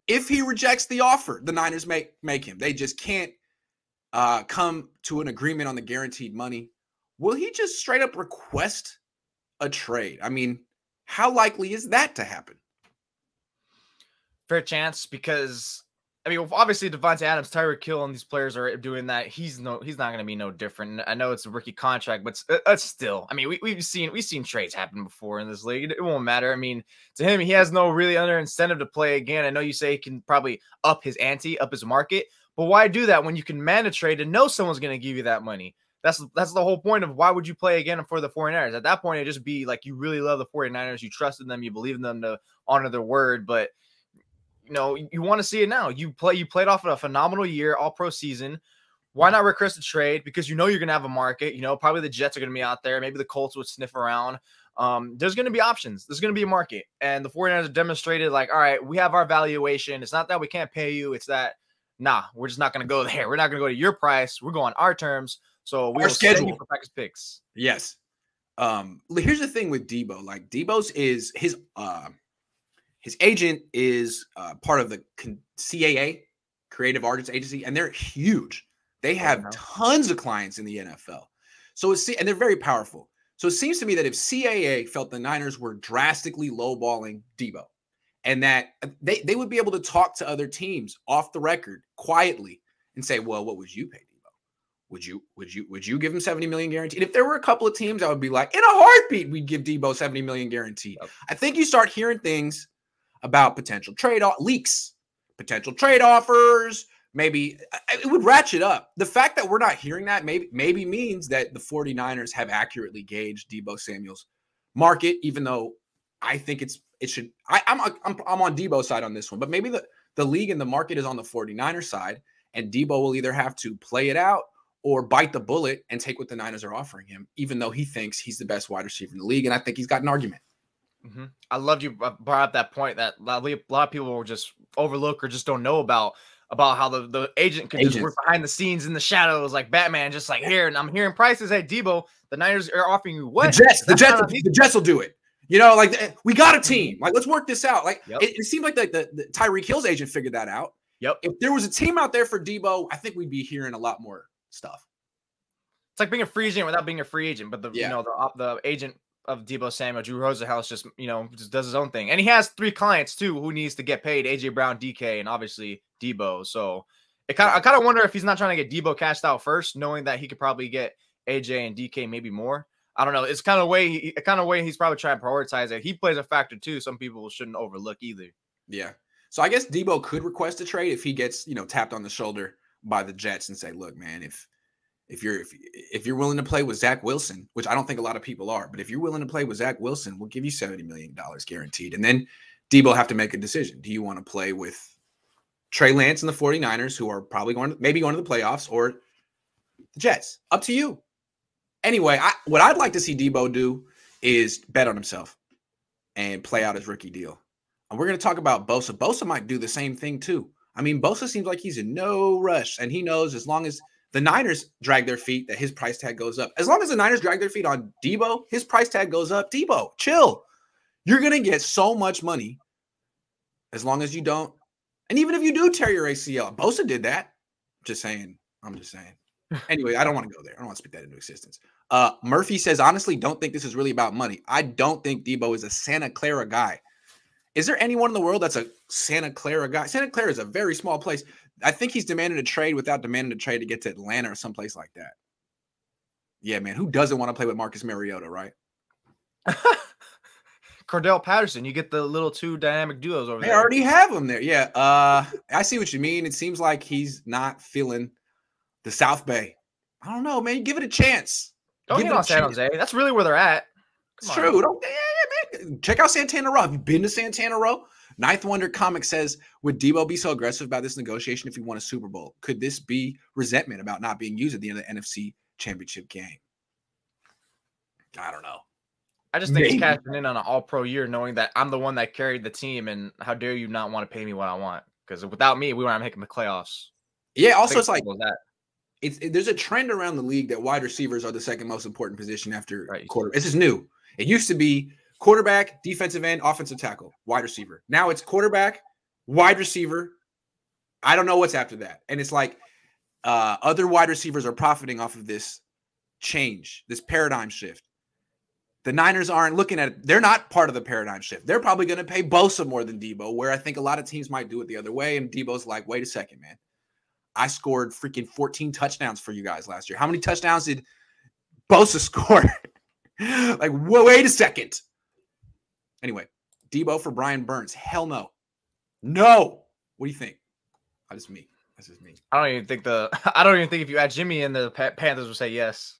if he rejects the offer, the Niners make him. They just can't come to an agreement on the guaranteed money. Will he just straight up request a trade? I mean, how likely is that to happen? Fair chance, because I mean, obviously Devontae Adams, Tyreek Hill, and these players are doing that. He's not going to be no different. I know it's a rookie contract, but still, I mean, we've seen trades happen before in this league. It won't matter. I mean, to him, he has no really other incentive to play again. I know you say he can probably up his ante, up his market, but why do that when you can man a trade and know someone's going to give you that money? That's the whole point of why would you play again for the 49ers? At that point, it'd just be like you really love the 49ers, you trusted them, you believe in them to honor their word, but you know, you want to see it now. You played off of a phenomenal year, all-pro season. Why not request a trade? Because you know you're going to have a market. You know, probably the Jets are going to be out there. Maybe the Colts would sniff around. There's going to be options. There's going to be a market. And the 49ers have demonstrated, like, all right, we have our valuation. It's not that we can't pay you. It's that, nah, we're just not going to go there. We're not going to go to your price. We're going our terms. So we will schedule you for practice picks. Yes. Here's the thing with Deebo. Like, Deebo's is his agent is part of the CAA, Creative Artists Agency, and they're huge. They have tons of clients in the NFL. So and they're very powerful. So it seems to me that if CAA felt the Niners were drastically lowballing Deebo, and that they would be able to talk to other teams off the record quietly and say, well, what would you pay Deebo? Would you give him 70 million guaranteed? If there were a couple of teams, I would be like, in a heartbeat, we'd give Deebo 70 million guaranteed. I think you start hearing things about potential trade leaks, potential trade offers. Maybe it would ratchet up. The fact that we're not hearing that maybe means that the 49ers have accurately gauged Deebo Samuel's market, even though I think I'm on Deebo's side on this one, but maybe the league and the market is on the 49ers side, and Deebo will either have to play it out or bite the bullet and take what the Niners are offering him, even though he thinks he's the best wide receiver in the league. And I think he's got an argument. Mm-hmm. I loved you brought up that point that a lot of people will just overlook or just don't know about how the agent can just work behind the scenes in the shadows like Batman, just like here. And I'm hearing prices. Hey, Deebo, the Niners are offering you what? The Jets will do it. You know, like we got a team. Like, let's work this out. Like it seemed like the Tyreek Hill's agent figured that out. Yep. If there was a team out there for Deebo, I think we'd be hearing a lot more stuff. It's like being a free agent without being a free agent, but the agent of Deebo Samuel, Drew Rosenhaus, just does his own thing, and he has 3 clients too who needs to get paid: AJ Brown, DK, and obviously Deebo. So I kind of wonder if he's not trying to get Deebo cashed out first, knowing that he could probably get AJ and DK maybe more. I don't know. It's kind of way he's probably trying to prioritize it. He plays a factor too. Some people shouldn't overlook either. Yeah. So I guess Deebo could request a trade if he gets tapped on the shoulder by the Jets and say, look, man, if you're willing to play with Zach Wilson, which I don't think a lot of people are, but if you're willing to play with Zach Wilson, we'll give you $70 million guaranteed. And then Deebo have to make a decision. Do you want to play with Trey Lance and the 49ers, who are probably going to the playoffs, or the Jets? Up to you. Anyway, what I'd like to see Deebo do is bet on himself and play out his rookie deal. And we're going to talk about Bosa. Bosa might do the same thing too. I mean, Bosa seems like he's in no rush, and he knows as long as the Niners drag their feet, that his price tag goes up. As long as the Niners drag their feet on Deebo, his price tag goes up. Deebo, chill. You're going to get so much money as long as you don't. And even if you do tear your ACL, Bosa did that. I'm just saying. Anyway, I don't want to go there. I don't want to speak that into existence. Murphy says, honestly, don't think this is really about money. I don't think Deebo is a Santa Clara guy. Is there anyone in the world that's a Santa Clara guy? Santa Clara is a very small place. I think he's demanded a trade without demanding a trade to get to Atlanta or someplace like that. Yeah, man. Who doesn't want to play with Marcus Mariota, right? Cordell Patterson. You get the little 2 dynamic duos over there. They already have him there. Yeah. I see what you mean. It seems like he's not feeling the South Bay. I don't know, man. Give it a chance. Don't get on San Jose. That's really where they're at. It's true. Man. Check out Santana Row. Have you been to Santana Row? Ninth Wonder Comic says, would Deebo be so aggressive about this negotiation if he won a Super Bowl? Could this be resentment about not being used at the end of the NFC Championship game? I don't know. I just think he's cashing in on an all-pro year, knowing that I'm the one that carried the team, and how dare you not want to pay me what I want? Because without me, we weren't making the playoffs. Yeah, also it's like there's a trend around the league that wide receivers are the second most important position after quarterback. This is new. It used to be quarterback, defensive end, offensive tackle, wide receiver. Now it's quarterback, Wide receiver, I don't know what's after that. And it's like other wide receivers are profiting off of this change, this paradigm shift. The Niners aren't looking at it. They're not part of the paradigm shift. They're probably going to pay Bosa more than Deebo, where I think a lot of teams might do it the other way. And Deebo's like, wait a second, man. I scored freaking 14 touchdowns for you guys last year. How many touchdowns did Bosa score? Like, wait a second. Anyway, Deebo for Brian Burns. Hell no. No. What do you think? That's just me. I don't even think if you add Jimmy in, the Panthers would say yes.